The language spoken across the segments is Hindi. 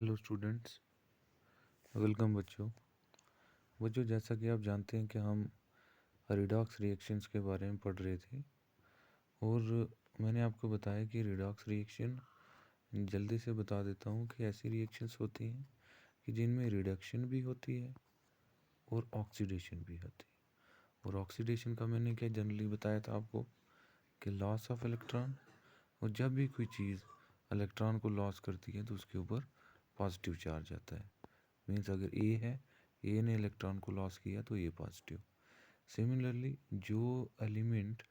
हेलो स्टूडेंट्स, वेलकम बच्चों। जैसा कि आप जानते हैं कि हम रिडॉक्स रिएक्शंस के बारे में पढ़ रहे थे और मैंने आपको बताया कि रिडॉक्स रिएक्शन जल्दी से बता देता हूँ कि ऐसी रिएक्शंस होती हैं कि जिनमें रिडक्शन भी होती है और ऑक्सीडेशन भी होती है। और ऑक्सीडेशन का मैंने क्या जनरली बताया था आपको कि लॉस ऑफ इलेक्ट्रॉन, और जब भी कोई चीज़ इलेक्ट्रॉन को लॉस करती है तो उसके ऊपर पॉजिटिव चार्ज आता है। मीन्स अगर ए है, ए ने इलेक्ट्रॉन को लॉस किया तो ए पॉजिटिव। सिमिलरली जो एलिमेंट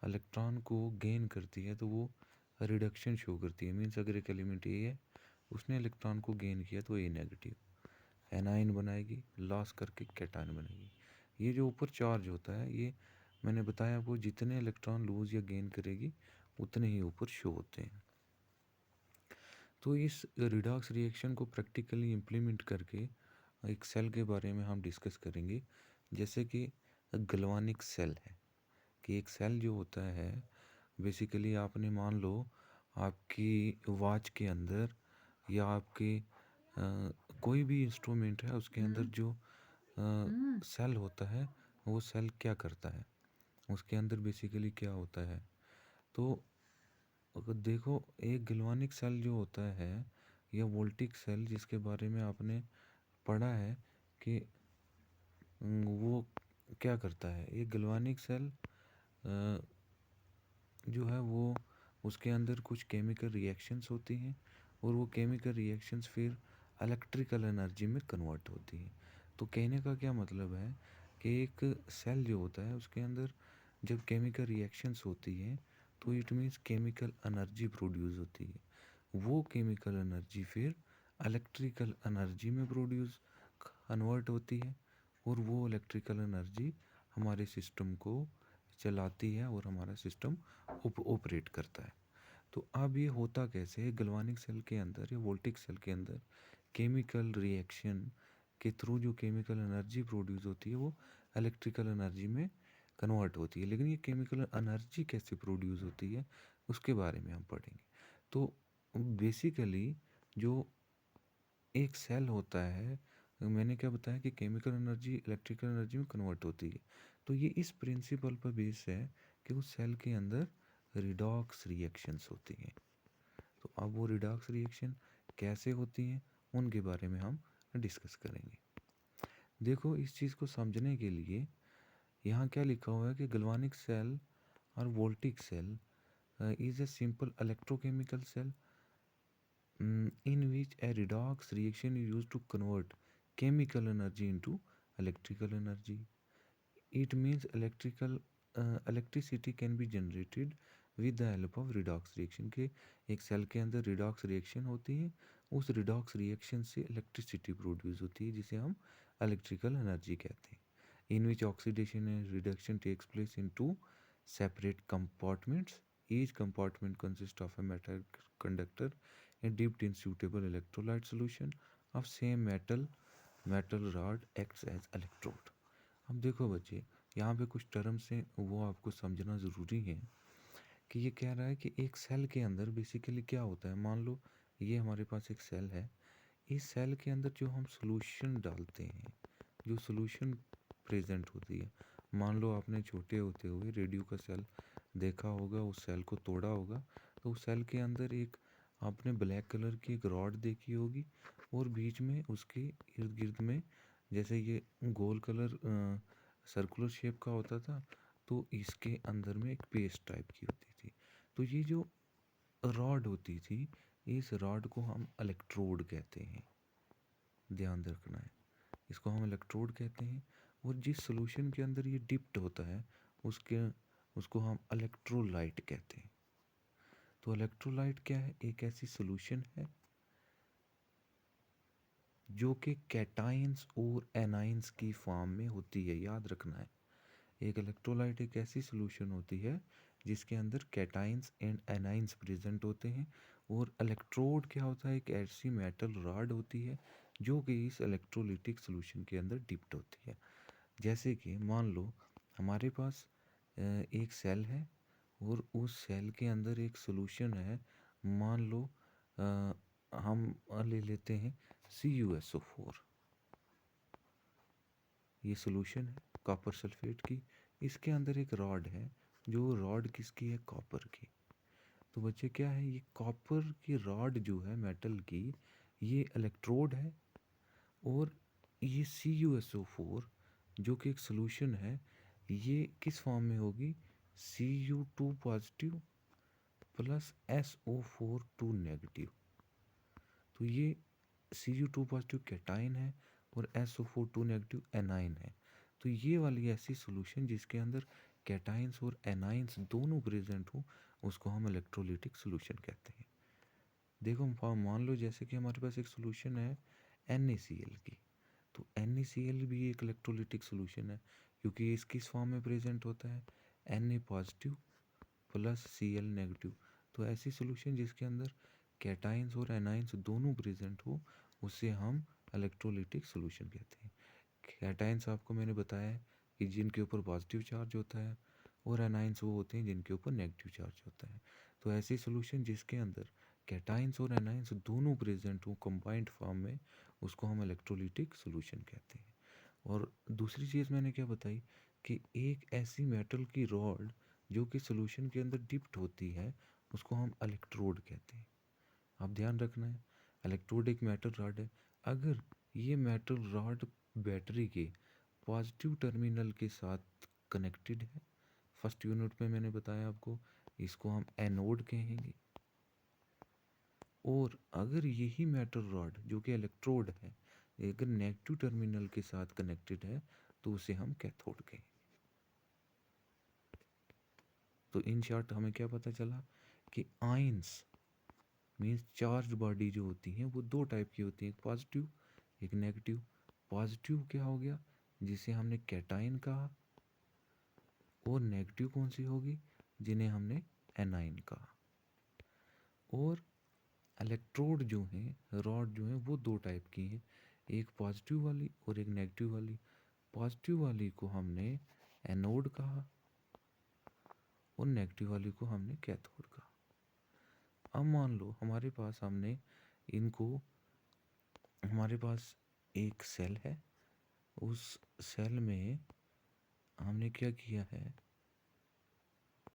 इलेक्ट्रॉन को गेन करती है तो वो रिडक्शन शो करती है। मीन्स अगर एक एलिमेंट ए है, उसने इलेक्ट्रॉन को गेन किया तो ए नेगेटिव एनाइन बनाएगी, लॉस करके कैटाइन बनेगी। ये जो ऊपर चार्ज होता है, ये मैंने बताया आपको, जितने इलेक्ट्रॉन लूज या गेन करेगी उतने ही ऊपर शो होते हैं। तो इस रिडॉक्स रिएक्शन को प्रैक्टिकली इम्प्लीमेंट करके एक सेल के बारे में हम डिस्कस करेंगे। जैसे कि गलवानिक सेल है, कि एक सेल जो होता है, बेसिकली आपने मान लो आपकी वॉच के अंदर या आपके कोई भी इंस्ट्रूमेंट है उसके अंदर जो सेल होता है, वो सेल क्या करता है, उसके अंदर बेसिकली क्या होता है। तो अगर देखो, एक गैल्वानिक सेल जो होता है या वोल्टिक सेल जिसके बारे में आपने पढ़ा है कि वो क्या करता है। एक गैल्वानिक सेल जो है वो, उसके अंदर कुछ केमिकल रिएक्शंस होती हैं और वो केमिकल रिएक्शंस फिर इलेक्ट्रिकल एनर्जी में कन्वर्ट होती हैं। तो कहने का क्या मतलब है कि एक सेल जो होता है उसके अंदर जब केमिकल रिएक्शंस होती हैं तो it means chemical energy produce होती है। वो केमिकल एनर्जी फिर इलेक्ट्रिकल एनर्जी में प्रोड्यूस कन्वर्ट होती है और वो इलेक्ट्रिकल एनर्जी हमारे सिस्टम को चलाती है और हमारा सिस्टम ऑपरेट करता है। तो अब ये होता कैसे है, गैल्वानिक सेल के अंदर या वोल्टिक सेल के अंदर केमिकल रिएक्शन के थ्रू जो केमिकल एनर्जी प्रोड्यूस होती है वो इलेक्ट्रिकल एनर्जी में कन्वर्ट होती है। लेकिन ये केमिकल एनर्जी कैसे प्रोड्यूस होती है उसके बारे में हम पढ़ेंगे। तो बेसिकली जो एक सेल होता है, मैंने क्या बताया कि केमिकल एनर्जी इलेक्ट्रिकल एनर्जी में कन्वर्ट होती है। तो ये इस प्रिंसिपल पर बेस है कि उस सेल के अंदर रिडॉक्स रिएक्शंस होती हैं। तो अब वो रिडॉक्स रिएक्शन कैसे होती हैं उनके बारे में हम डिस्कस करेंगे। देखो, इस चीज़ को समझने के लिए यहाँ क्या लिखा हुआ है कि गैल्वानिक सेल और voltaic cell is a simple electrochemical cell in which a redox reaction is used to convert chemical energy into electrical energy. It means electricity can be generated with the help of redox reaction। के एक सेल के अंदर रिडॉक्स रिएक्शन होती है, उस रिडॉक्स रिएक्शन से इलेक्ट्रिसिटी प्रोड्यूस होती है जिसे हम इलेक्ट्रिकल एनर्जी कहते हैं। In which oxidation and reduction takes place in two separate compartments. Each compartment consists of a metal conductor and dipped in suitable electrolyte solution of same metal. Metal rod acts as electrode। अब देखो बच्चे, यहाँ पे कुछ टर्म्स हैं वो आपको समझना ज़रूरी है कि ये कह रहा है कि एक सेल के अंदर बेसिकली क्या होता है। मान लो ये हमारे पास एक सेल है, इस सेल के अंदर जो हम सोल्यूशन डालते हैं, जो सोल्यूशन प्रेजेंट होती है, मान लो आपने छोटे होते हुए रेडियो का सेल देखा होगा, उस सेल को तोड़ा होगा, तो उस सेल के अंदर एक आपने ब्लैक कलर की एक रॉड देखी होगी और बीच में उसके इर्द गिर्द में, जैसे ये गोल कलर सर्कुलर शेप का होता था, तो इसके अंदर में एक पेस्ट टाइप की होती थी। तो ये जो रॉड होती थी, इस रॉड को हम इलेक्ट्रोड कहते हैं, ध्यान रखना है, इसको हम इलेक्ट्रोड कहते हैं। और जिस सॉल्यूशन के अंदर ये डिप्ट होता है उसके उसको हम इलेक्ट्रोलाइट कहते हैं। तो इलेक्ट्रोलाइट क्या है, एक ऐसी सॉल्यूशन है जो कि कैटाइंस और एनाइंस की फॉर्म में होती है, याद रखना है। एक इलेक्ट्रोलाइट एक ऐसी सॉल्यूशन होती है जिसके अंदर कैटाइंस एंड एनाइंस प्रेजेंट होते हैं, और इलेक्ट्रोड क्या होता है, एक ऐसी मेटल रॉड होती है जो कि इस इलेक्ट्रोलिटिक सॉल्यूशन के अंदर डिप्ट होती है। जैसे कि मान लो हमारे पास एक सेल है और उस सेल के अंदर एक सॉल्यूशन है, मान लो हम ले लेते हैं CuSO4। ये सोल्यूशन है कॉपर सल्फेट की। इसके अंदर एक रॉड है, जो रॉड किसकी है? कॉपर की। तो बच्चे क्या है, ये कॉपर की रॉड जो है मेटल की, ये इलेक्ट्रोड है। और ये CuSO4 जो कि एक सोल्यूशन है, ये किस फॉर्म में होगी? Cu2 positive plus SO4 2 negative. तो ये Cu2 पॉजिटिव कैटाइन है और SO4 2 नेगेटिव एनाइन है। तो ये वाली ऐसी सोल्यूशन जिसके अंदर कैटाइंस और एनाइंस दोनों प्रेजेंट हो, उसको हम इलेक्ट्रोलिटिक सोल्यूशन कहते हैं। देखो मान लो जैसे कि हमारे पास एक सोल्यूशन है NaCl की। तो NaCl भी एक इलेक्ट्रोलिटिक सोल्यूशन है, क्योंकि इस किस फॉर्म में प्रेजेंट होता है? Na positive plus Cl negative. तो ऐसी सोल्यूशन जिसके अंदर कैटाइंस और एनाइंस दोनों प्रेजेंट हो, उसे हम इलेक्ट्रोलिटिक सोल्यूशन कहते हैं। कैटाइंस आपको मैंने बताया है कि जिनके ऊपर पॉजिटिव चार्ज होता है, और एनाइंस वो होते हैं जिनके ऊपर नेगेटिव चार्ज होता है। तो ऐसी सोल्यूशन जिसके अंदर कैटाइंस और एनाइंस दोनों प्रेजेंट हो कंबाइंड फॉर्म में, उसको हम इलेक्ट्रोलिटिक सोल्यूशन कहते हैं। और दूसरी चीज़ मैंने क्या बताई कि एक ऐसी मेटल की रॉड जो कि सोल्यूशन के अंदर डिप्ट होती है, उसको हम इलेक्ट्रोड कहते हैं। आप ध्यान रखना है, इलेक्ट्रोड एक मेटल रॉड है। अगर ये मेटल रॉड बैटरी के पॉजिटिव टर्मिनल के साथ कनेक्टेड है, फर्स्ट यूनिट में मैंने बताया आपको, इसको हम एनोड कहेंगे। और अगर यही मेटल रॉड जो कि इलेक्ट्रोड है, अगर नेगेटिव टर्मिनल के साथ कनेक्टेड है, तो उसे हम कैथोड कहेंगे। तो इन शॉर्ट हमें क्या पता चला कि आयंस मीन्स चार्ज बॉडी जो होती हैं वो दो टाइप की होती हैं, एक पॉजिटिव एक नेगेटिव। पॉजिटिव क्या हो गया, जिसे हमने कैटाइन कहा, और नेगेटिव कौन सी होगी, जिन्हें हमने एनाइन कहा। और इलेक्ट्रोड जो हैं, रॉड जो हैं, वो दो टाइप की हैं, एक पॉजिटिव वाली और एक नेगेटिव वाली। पॉजिटिव वाली को हमने एनोड कहा और नेगेटिव वाली को हमने कैथोड कहा। अब मान लो हमारे पास हमारे पास एक सेल है, उस सेल में हमने क्या किया है